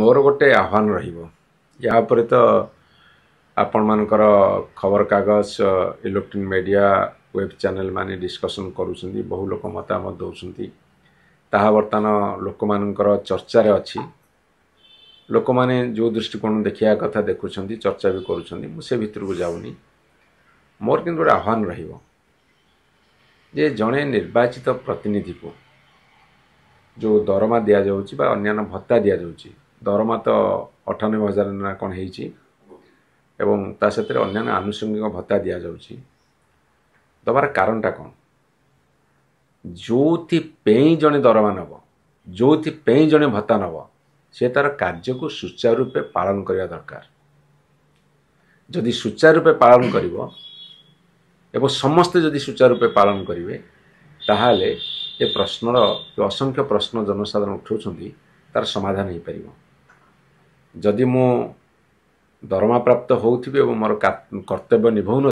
मोर गोटे आह्वान या उपरे तो आपण मानकर खबर कागज इलेक्ट्रॉनिक मीडिया वेब चैनल माने डिस्कशन करूछंती बहु लोक मतामत दउछंती ताहा वर्तमान लोक मानकर चर्चा रे अछि लोक माने जो दृष्टिकोण देखिया कथा देखुछंती चर्चा भी करूछंती मु से भितर को जाउनी मोर किंतु गोटे आह्वान रहिबो जे जणे निर्वाचित प्रतिनिधि को जो दरमा दिया जाउची बा अन्यान्य भत्ता दिया जाउची दरमा तो 98,000 ना कोन हेची एवं ता सतरे अन्यान्य आनुषंगिक भत्ता दिया जाउची दबार कारणटा कोन जोथि पेई जणे दरमा नबो जोथि पेई जणे भत्ता नबो से तार कार्य को सुचारू रूपे पालन करिया दरकार जदि सुचारू रूपे पालन करिवो एवं समस्त जदि सुचारू रूपे पालन करिवे ताहाले ये प्रश्नर जो असंख्य प्रश्न जनसाधारण उठाउछंती तार समाधान हो पारिबो जदि मो दरमा प्राप्त होउथिबे एवं मोर कर्तव्य निभाउन